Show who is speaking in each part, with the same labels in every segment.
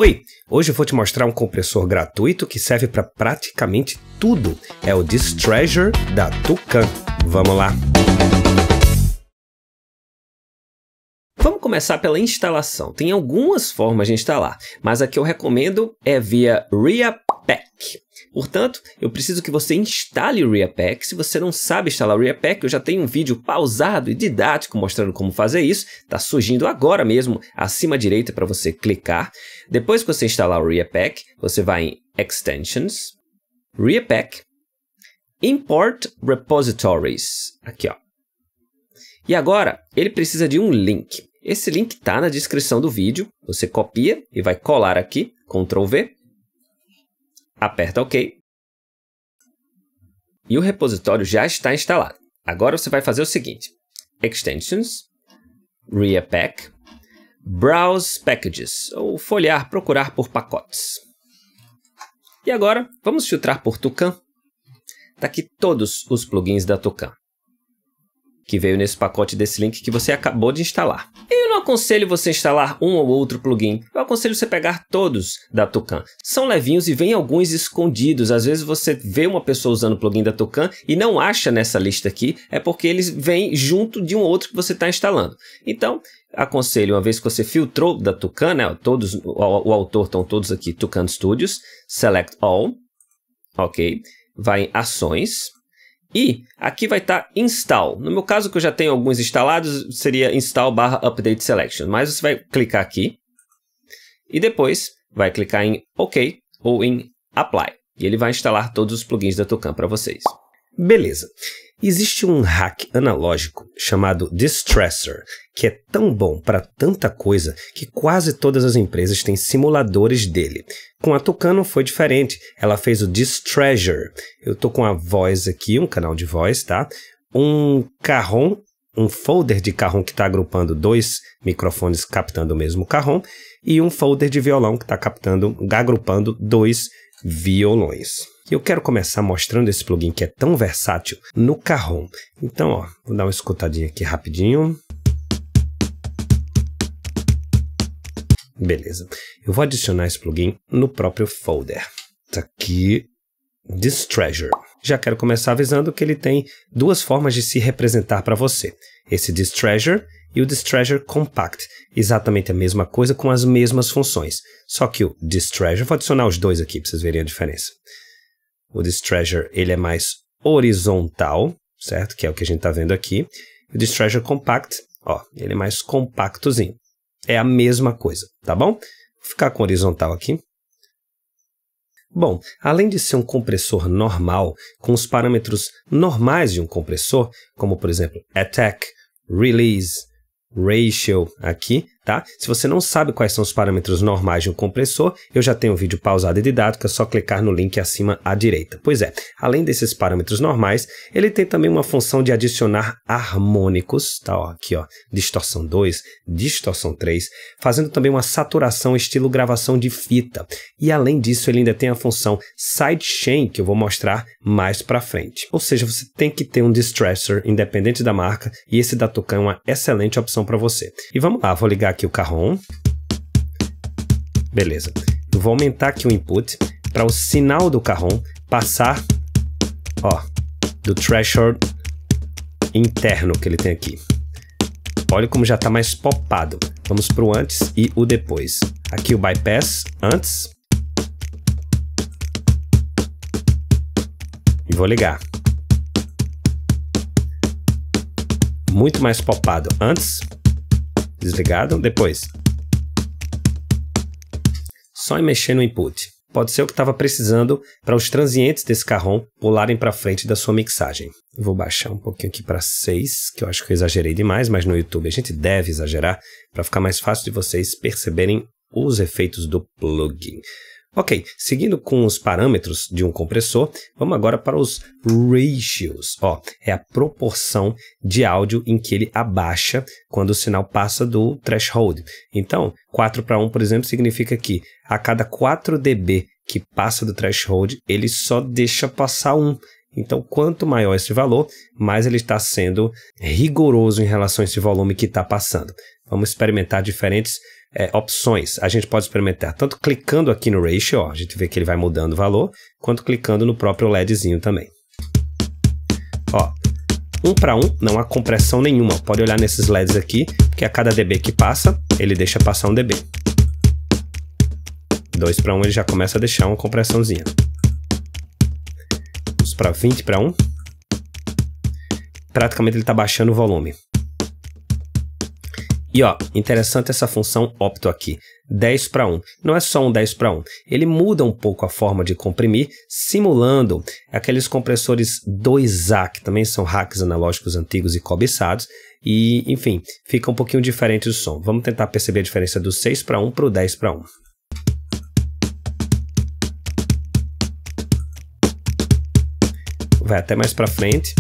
Speaker 1: Oi, hoje eu vou te mostrar um compressor gratuito que serve para praticamente tudo. É o Distreasure da Tucan. Vamos lá! Vamos começar pela instalação. Tem algumas formas de instalar, mas a que eu recomendo é via RIAPack. Portanto, eu preciso que você instale o RIAPack. Se você não sabe instalar o RIAPack, eu já tenho um vídeo pausado e didático mostrando como fazer isso. Está surgindo agora mesmo, acima à direita, para você clicar. Depois que você instalar o RIAPack, você vai em Extensions, RIAPack, Import Repositories. Aqui, ó. E agora, ele precisa de um link. Esse link está na descrição do vídeo. Você copia e vai colar aqui, Ctrl V. Aperta OK. E o repositório já está instalado. Agora você vai fazer o seguinte. Extensions, RIAPack, Browse Packages, ou folhear, procurar por pacotes. E agora, vamos filtrar por Tucan. Está aqui todos os plugins da Tucan, que veio nesse pacote desse link que você acabou de instalar. Eu não aconselho você instalar um ou outro plugin, eu aconselho você pegar todos da Tucan. São levinhos e vem alguns escondidos. Às vezes você vê uma pessoa usando o plugin da Tucan e não acha nessa lista aqui, é porque eles vêm junto de um outro que você está instalando. Então, aconselho, uma vez que você filtrou da Tucan, né, o autor estão todos aqui, Tucan Studios, Select All, ok, vai em Ações. E aqui vai estar Install. No meu caso, que eu já tenho alguns instalados, seria Install/Update Selection. Mas você vai clicar aqui e depois vai clicar em OK ou em Apply. E ele vai instalar todos os plugins da Tucan para vocês. Beleza. Existe um hack analógico chamado Distreasure, que é tão bom para tanta coisa que quase todas as empresas têm simuladores dele. Com a Tucan não foi diferente, ela fez o Distreasure. Eu estou com a voz aqui, um canal de voz, tá? Um carrom, um folder de carrom que está agrupando dois microfones captando o mesmo carrom e um folder de violão que está agrupando dois violões. Eu quero começar mostrando esse plugin que é tão versátil no carrom. Então, ó, vou dar uma escutadinha aqui rapidinho. Beleza. Eu vou adicionar esse plugin no próprio folder. Tá aqui, Distreasure. Já quero começar avisando que ele tem duas formas de se representar para você. Esse Distreasure e o Distreasure Compact. Exatamente a mesma coisa com as mesmas funções. Só que o Distreasure, vou adicionar os dois aqui para vocês verem a diferença. O Distreasure, ele é mais horizontal, certo? Que é o que a gente está vendo aqui. O Distreasure Compact, ó, ele é mais compactozinho. É a mesma coisa, tá bom? Vou ficar com horizontal aqui. Bom, além de ser um compressor normal, com os parâmetros normais de um compressor, como por exemplo, Attack, Release, Ratio aqui, tá? Se você não sabe quais são os parâmetros normais de um compressor, eu já tenho um vídeo pausado e didático, é só clicar no link acima à direita. Pois é, além desses parâmetros normais, ele tem também uma função de adicionar harmônicos, tá? Ó, aqui, ó, distorção 2, distorção 3, fazendo também uma saturação estilo gravação de fita. E além disso, ele ainda tem a função sidechain, que eu vou mostrar mais pra frente. Ou seja, você tem que ter um Distreasure independente da marca, e esse da Tucan é uma excelente opção para você. E vamos lá, vou ligar aqui o carrom. Beleza. Eu vou aumentar aqui o input para o sinal do carrom passar, ó, do threshold interno que ele tem aqui. Olha como já está mais popado. Vamos para o antes e o depois. Aqui o bypass antes. E vou ligar. Muito mais popado antes. Desligado, depois. Só em mexer no input. Pode ser o que estava precisando para os transientes desse carrom pularem para frente da sua mixagem. Vou baixar um pouquinho aqui para 6, que eu acho que eu exagerei demais, mas no YouTube a gente deve exagerar para ficar mais fácil de vocês perceberem os efeitos do plugin. Ok, seguindo com os parâmetros de um compressor, vamos agora para os ratios. Ó, é a proporção de áudio em que ele abaixa quando o sinal passa do threshold. Então, 4:1, por exemplo, significa que a cada 4 dB que passa do threshold, ele só deixa passar 1. Então, quanto maior esse valor, mais ele está sendo rigoroso em relação a esse volume que está passando. Vamos experimentar diferentes opções. A gente pode experimentar tanto clicando aqui no ratio, ó, a gente vê que ele vai mudando o valor, quanto clicando no próprio LEDzinho também. Ó, 1 para 1, não há compressão nenhuma. Pode olhar nesses LEDs aqui, que a cada dB que passa, ele deixa passar 1 dB. 2 para 1 ele já começa a deixar uma compressãozinha. Vamos para 20 para 1. Praticamente ele está baixando o volume. E ó, interessante essa função opto aqui, 10 para 1. Não é só um 10 para 1, ele muda um pouco a forma de comprimir, simulando aqueles compressores 2A, que também são hacks analógicos antigos e cobiçados, e enfim, fica um pouquinho diferente o som. Vamos tentar perceber a diferença do 6 para 1 para o 10 para 1. Vai até mais para frente.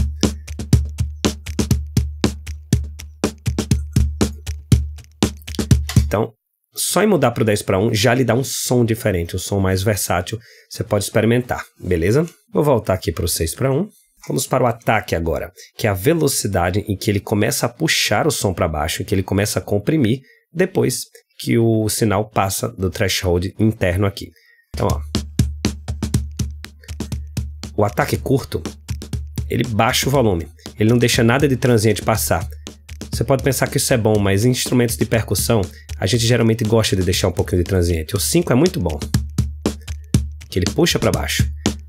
Speaker 1: Então, só em mudar para o 10 para 1 já lhe dá um som diferente, um som mais versátil, você pode experimentar, beleza? Vou voltar aqui para o 6 para 1. Vamos para o ataque agora, que é a velocidade em que ele começa a puxar o som para baixo, em que ele começa a comprimir, depois que o sinal passa do threshold interno aqui. Então, ó, o ataque curto, ele baixa o volume, ele não deixa nada de transiente passar. Você pode pensar que isso é bom, mas em instrumentos de percussão, a gente geralmente gosta de deixar um pouquinho de transiente. O 5 é muito bom, que ele puxa para baixo.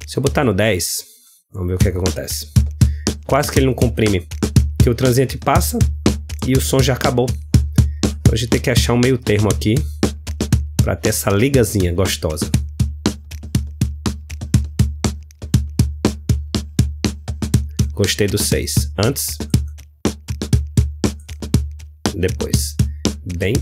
Speaker 1: Se eu botar no 10, vamos ver o que é que acontece. Quase que ele não comprime, que o transiente passa e o som já acabou. Então a gente tem que achar um meio termo aqui, para ter essa ligazinha gostosa. Gostei do 6. Antes, depois. Bem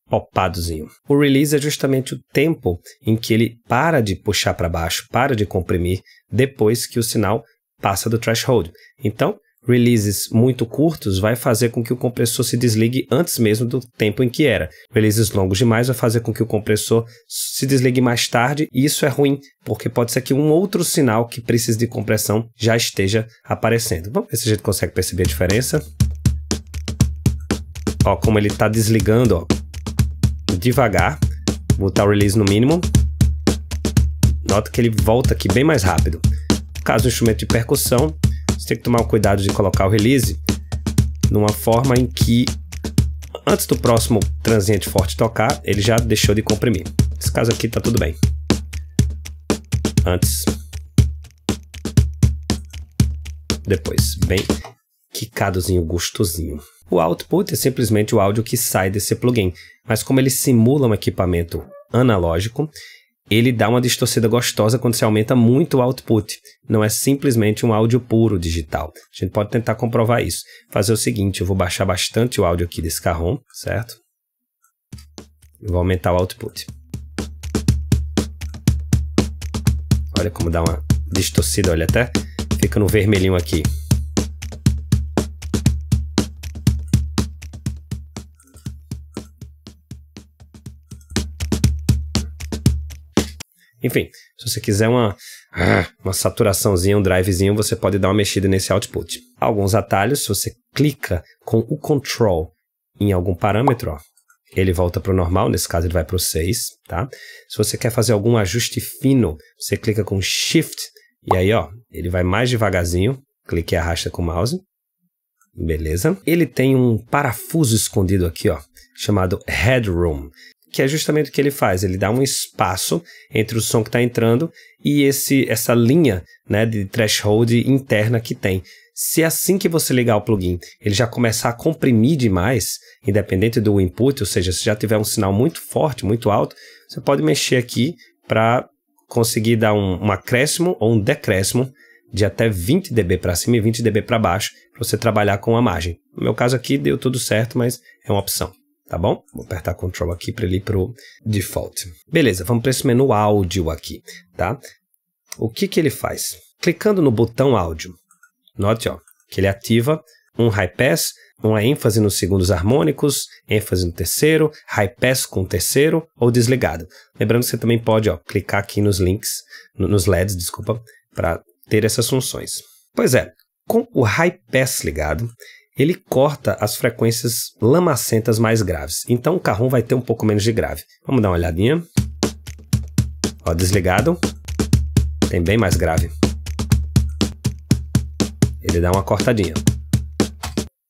Speaker 1: popadozinho. O release é justamente o tempo em que ele para de puxar para baixo, para de comprimir, depois que o sinal passa do threshold. Então, releases muito curtos vai fazer com que o compressor se desligue antes mesmo do tempo em que era. Releases longos demais vai fazer com que o compressor se desligue mais tarde, e isso é ruim, porque pode ser que um outro sinal que precise de compressão já esteja aparecendo. Vamos ver se a gente consegue perceber a diferença. Ó, como ele está desligando, ó, devagar. Vou botar o release no mínimo. Nota que ele volta aqui bem mais rápido. No caso do instrumento de percussão, você tem que tomar o cuidado de colocar o release numa forma em que, antes do próximo transiente forte tocar, ele já deixou de comprimir. Nesse caso aqui tá tudo bem. Antes. Depois. Bem quicadozinho, gostosinho. O output é simplesmente o áudio que sai desse plugin, mas como ele simula um equipamento analógico, ele dá uma distorcida gostosa quando se aumenta muito o output. Não é simplesmente um áudio puro digital. A gente pode tentar comprovar isso. Fazer o seguinte, eu vou baixar bastante o áudio aqui desse carrom, certo? Eu vou aumentar o output. Olha como dá uma distorcida, olha, até fica no vermelhinho aqui. Enfim, se você quiser uma saturaçãozinha, um drivezinho, você pode dar uma mexida nesse output. Alguns atalhos, se você clica com o Control em algum parâmetro, ó, ele volta para o normal, nesse caso ele vai para o 6, tá? Se você quer fazer algum ajuste fino, você clica com Shift, e aí, ó, ele vai mais devagarzinho, clique e arrasta com o mouse. Beleza. Ele tem um parafuso escondido aqui, ó, chamado Headroom, que é justamente o que ele faz, ele dá um espaço entre o som que está entrando e essa linha, né, de threshold interna que tem. Se assim que você ligar o plugin, ele já começar a comprimir demais, independente do input, ou seja, se já tiver um sinal muito forte, muito alto, você pode mexer aqui para conseguir dar um acréscimo ou um decréscimo de até 20 dB para cima e 20 dB para baixo, para você trabalhar com a margem. No meu caso aqui deu tudo certo, mas é uma opção. Tá bom? Vou apertar Ctrl aqui para ele ir para o Default. Beleza, vamos para esse menu áudio aqui, tá? O que ele faz? Clicando no botão áudio, note, ó, que ele ativa um High Pass, uma ênfase nos segundos harmônicos, ênfase no terceiro, High Pass com terceiro ou desligado. Lembrando que você também pode, ó, clicar aqui nos links, nos LEDs, desculpa, para ter essas funções. Pois é, com o High Pass ligado, ele corta as frequências lamacentas mais graves. Então o Cajon vai ter um pouco menos de grave. Vamos dar uma olhadinha. Ó, desligado. Tem bem mais grave. Ele dá uma cortadinha.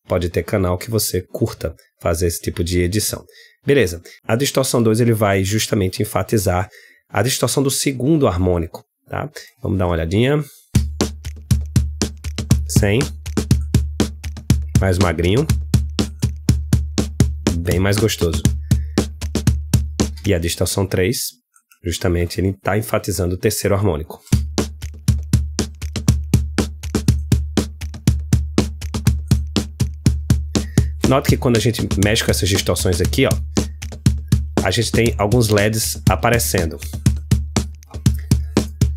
Speaker 1: Pode ter canal que você curta fazer esse tipo de edição. Beleza. A distorção 2 ele vai justamente enfatizar a distorção do segundo harmônico. Tá? Vamos dar uma olhadinha. 100. Mais magrinho. Bem mais gostoso. E a distorção 3, justamente ele está enfatizando o terceiro harmônico. Note que quando a gente mexe com essas distorções aqui, ó, a gente tem alguns LEDs aparecendo.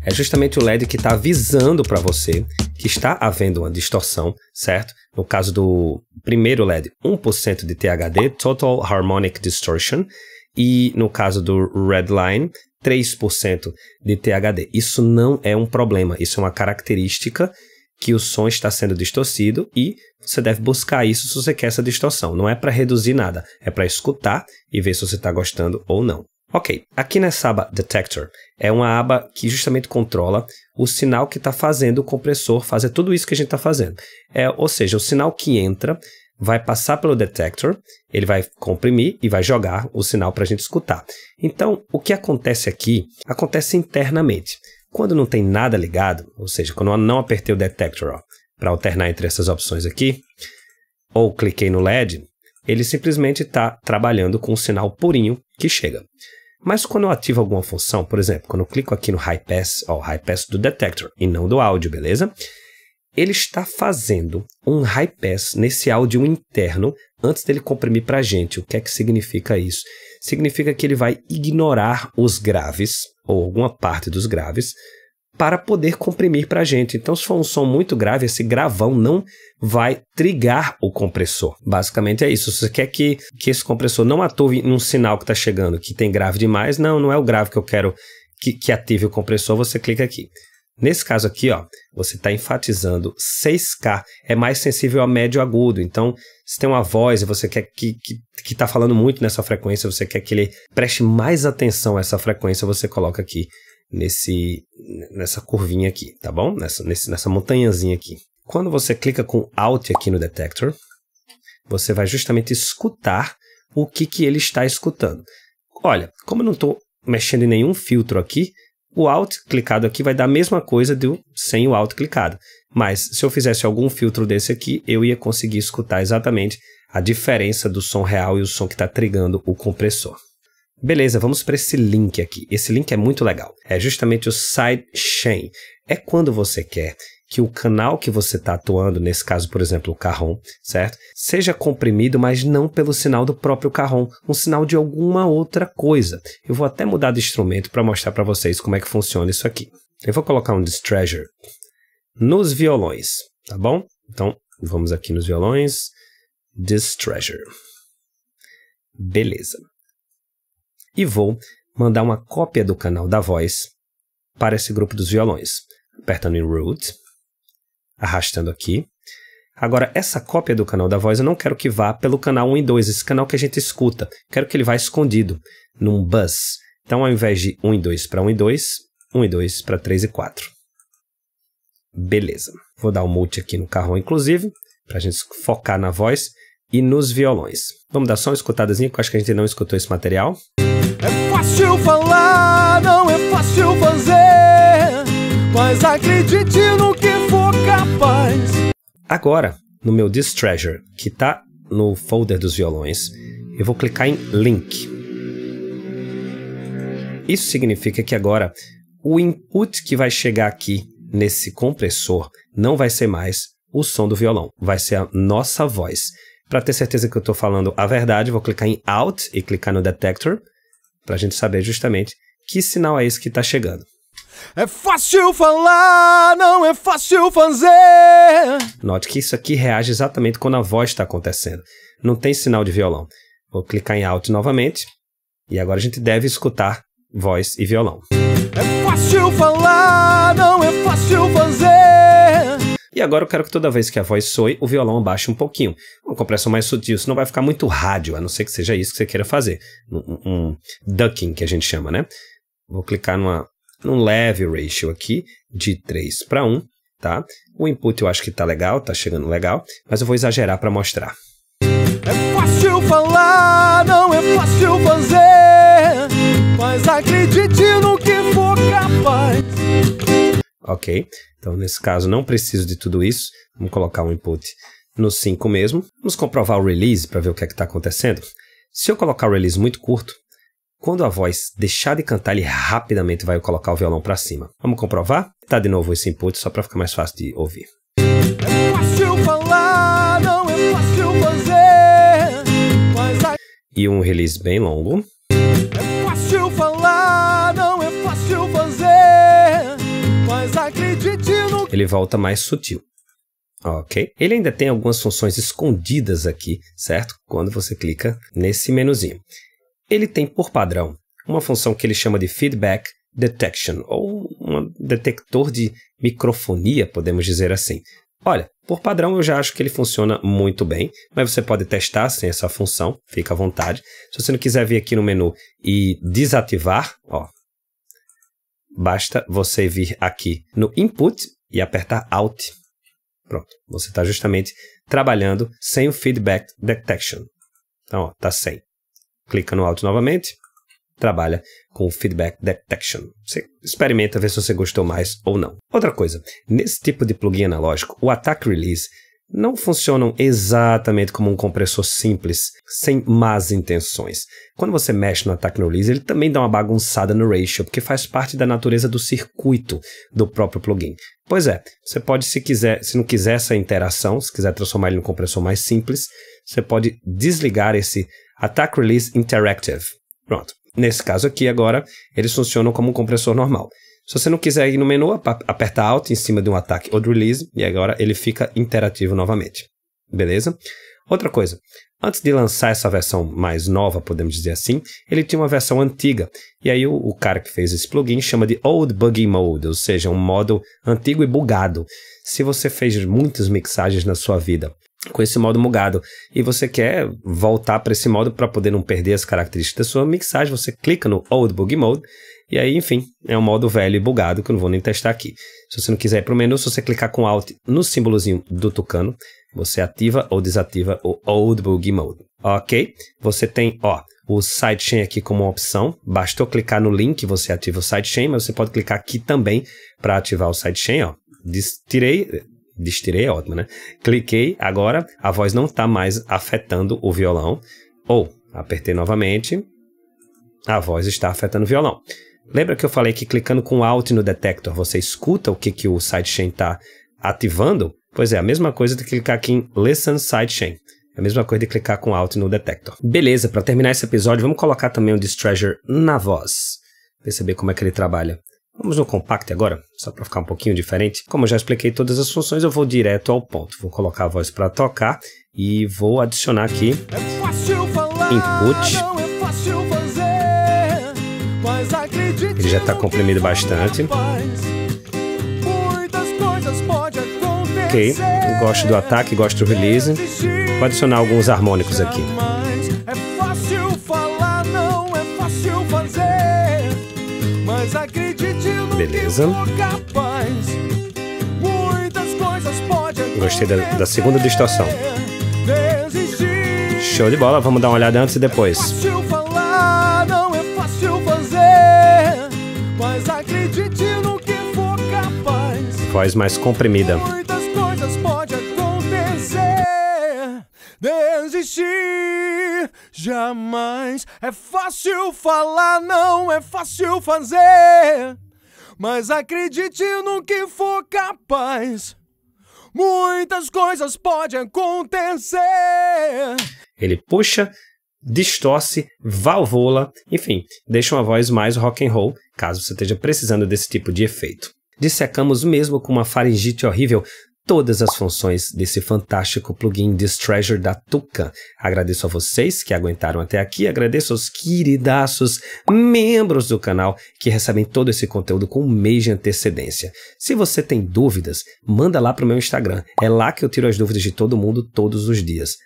Speaker 1: É justamente o LED que está avisando para você que está havendo uma distorção, certo? No caso do primeiro LED, 1% de THD, Total Harmonic Distortion, e no caso do Redline, 3% de THD. Isso não é um problema, isso é uma característica que o som está sendo distorcido e você deve buscar isso se você quer essa distorção. Não é para reduzir nada, é para escutar e ver se você está gostando ou não. Ok, aqui nessa aba Detector, é uma aba que justamente controla o sinal que está fazendo o compressor fazer tudo isso que a gente está fazendo. Ou seja, o sinal que entra vai passar pelo Detector, ele vai comprimir e vai jogar o sinal para a gente escutar. Então, o que acontece aqui, acontece internamente. Quando não tem nada ligado, ou seja, quando eu não apertei o Detector para alternar entre essas opções aqui, ou cliquei no LED, ele simplesmente está trabalhando com um sinal purinho que chega. Mas quando eu ativo alguma função, por exemplo, quando eu clico aqui no High Pass, High Pass do Detector e não do áudio, beleza? Ele está fazendo um High Pass nesse áudio interno antes dele comprimir para a gente. O que é que significa isso? Significa que ele vai ignorar os graves, ou alguma parte dos graves, para poder comprimir para a gente. Então, se for um som muito grave, esse gravão não vai trigar o compressor. Basicamente é isso. Se você quer que esse compressor não atue num sinal que está chegando, que tem grave demais, não é o grave que eu quero que ative o compressor, você clica aqui. Nesse caso aqui, ó, você está enfatizando 6K, é mais sensível a médio agudo. Então, se tem uma voz e você quer que está falando muito nessa frequência, você quer que ele preste mais atenção a essa frequência, você coloca aqui nessa curvinha aqui, tá bom? Nessa montanhazinha aqui. Quando você clica com Alt aqui no Detector, você vai justamente escutar o que ele está escutando. Olha, como eu não estou mexendo em nenhum filtro aqui, o Alt clicado aqui vai dar a mesma coisa sem o Alt clicado. Mas se eu fizesse algum filtro desse aqui, eu ia conseguir escutar exatamente a diferença do som real e o som que está trigando o compressor. Beleza, vamos para esse link aqui. Esse link é muito legal. É justamente o sidechain. É quando você quer que o canal que você está atuando, nesse caso, por exemplo, o Cajon, certo? Seja comprimido, mas não pelo sinal do próprio Cajon, um sinal de alguma outra coisa. Eu vou até mudar de instrumento para mostrar para vocês como é que funciona isso aqui. Eu vou colocar um Distressor nos violões, tá bom? Então, vamos aqui nos violões, Distressor. Beleza. E vou mandar uma cópia do canal da voz para esse grupo dos violões. Apertando em Root, arrastando aqui. Agora, essa cópia do canal da voz eu não quero que vá pelo canal 1 e 2, esse canal que a gente escuta. Quero que ele vá escondido num bus. Então, ao invés de 1 e 2 para 1 e 2, 1 e 2 para 3 e 4. Beleza. Vou dar um mute aqui no Cajon, inclusive, para a gente focar na voz e nos violões. Vamos dar só uma escutadazinha, porque eu acho que a gente não escutou esse material.
Speaker 2: É fácil falar, não é fácil fazer, mas acredite no que for capaz.
Speaker 1: Agora, no meu Distressor, que está no folder dos violões, eu vou clicar em Link. Isso significa que agora o input que vai chegar aqui nesse compressor não vai ser mais o som do violão, vai ser a nossa voz. Para ter certeza que eu estou falando a verdade, vou clicar em Alt e clicar no Detector, para a gente saber justamente que sinal é esse que está chegando.
Speaker 2: É fácil falar, não é fácil fazer.
Speaker 1: Note que isso aqui reage exatamente quando a voz está acontecendo. Não tem sinal de violão. Vou clicar em Alt novamente. E agora a gente deve escutar voz e violão.
Speaker 2: É fácil falar, não é fácil fazer.
Speaker 1: E agora eu quero que toda vez que a voz soe, o violão abaixe um pouquinho. Uma compressão mais sutil, senão vai ficar muito rádio, a não ser que seja isso que você queira fazer. Um ducking, que a gente chama, né? Vou clicar num leve ratio aqui, de 3:1, tá? O input eu acho que tá legal, tá chegando legal, mas eu vou exagerar para mostrar.
Speaker 2: É fácil falar, não é fácil fazer, mas acredite no que for capaz.
Speaker 1: Ok, então nesse caso não preciso de tudo isso. Vamos colocar um input no 5 mesmo. Vamos comprovar o release para ver o que é que está acontecendo. Se eu colocar o release muito curto, quando a voz deixar de cantar, ele rapidamente vai colocar o violão para cima. Vamos comprovar? Tá de novo esse input só para ficar mais fácil de ouvir.
Speaker 2: É fácil falar, não é fácil fazer, mas
Speaker 1: E um release bem longo.
Speaker 2: é fácil falar, não é fácil fazer, mas acredite no...
Speaker 1: Ele volta mais sutil. Ok? Ele ainda tem algumas funções escondidas aqui, certo? Quando você clica nesse menuzinho. Ele tem por padrão uma função que ele chama de Feedback Detection, ou um detector de microfonia, podemos dizer assim. Olha, por padrão eu já acho que ele funciona muito bem, mas você pode testar sem essa função, fica à vontade. Se você não quiser vir aqui no menu e desativar, ó, basta você vir aqui no Input e apertar Alt. Pronto, você está justamente trabalhando sem o Feedback Detection. Então, ó, tá sem. Clica no Alt novamente, trabalha com o Feedback Detection. Você experimenta ver se você gostou mais ou não. Outra coisa, nesse tipo de plugin analógico, o Attack Release não funcionam exatamente como um compressor simples, sem más intenções. Quando você mexe no Attack Release, ele também dá uma bagunçada no ratio, porque faz parte da natureza do circuito do próprio plugin. Pois é, você pode, se não quiser essa interação, se quiser transformar ele num compressor mais simples, você pode desligar esse Attack Release Interactive. Pronto. Nesse caso aqui, agora, eles funcionam como um compressor normal. Se você não quiser ir no menu, aperta Alt em cima de um Attack ou Release e agora ele fica interativo novamente. Beleza? Outra coisa, antes de lançar essa versão mais nova, podemos dizer assim, ele tinha uma versão antiga. E aí o cara que fez esse plugin chama de Old Buggy Mode, ou seja, um modo antigo e bugado. Se você fez muitas mixagens na sua vida com esse modo bugado e você quer voltar para esse modo para poder não perder as características da sua mixagem, você clica no Old Buggy Mode e aí, enfim, é um modo velho e bugado que eu não vou nem testar aqui. Se você não quiser ir para o menu, se você clicar com Alt no símbolozinho do tucano, você ativa ou desativa o Old Buggy Mode. Ok? Você tem, ó, o Sidechain aqui como uma opção. Bastou clicar no link, você ativa o Sidechain, mas você pode clicar aqui também para ativar o Sidechain, ó. Destirei é ótimo, né? Cliquei, agora a voz não está mais afetando o violão. Ou, apertei novamente, a voz está afetando o violão. Lembra que eu falei que clicando com Alt no detector você escuta o que o Sidechain está ativando? Pois é, a mesma coisa de clicar aqui em Listen Sidechain. É a mesma coisa de clicar com Alt no detector. Beleza, para terminar esse episódio, vamos colocar também o Distressor na voz. Perceber como é que ele trabalha. Vamos no Compact agora, só para ficar um pouquinho diferente. Como eu já expliquei todas as funções, eu vou direto ao ponto. Vou colocar a voz para tocar e vou adicionar aqui Input. Ele já está comprimido bastante. Ok, gosto do ataque, gosto do release. Vou adicionar alguns harmônicos aqui. Beleza. Gostei da segunda distorção. Show de bola, vamos dar uma olhada antes e depois. Voz mais comprimida.
Speaker 2: Muitas coisas podem acontecer. Desistir jamais. É fácil falar, não é fácil fazer. Mas acredite no que for capaz. Muitas coisas podem acontecer.
Speaker 1: Ele puxa, distorce, valvula, enfim, deixa uma voz mais rock and roll, caso você esteja precisando desse tipo de efeito. Dissecamos mesmo com uma faringite horrível todas as funções desse fantástico plugin This Treasure da Tucan. Agradeço a vocês que aguentaram até aqui, agradeço aos queridaços membros do canal que recebem todo esse conteúdo com um mês de antecedência. Se você tem dúvidas, manda lá para o meu Instagram, é lá que eu tiro as dúvidas de todo mundo todos os dias.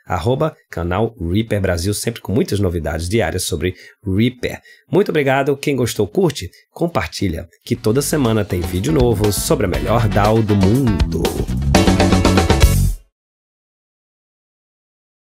Speaker 1: @canal Reaper Brasil, sempre com muitas novidades diárias sobre Reaper. Muito obrigado, quem gostou curte, compartilha, que toda semana tem vídeo novo sobre a melhor DAW do mundo.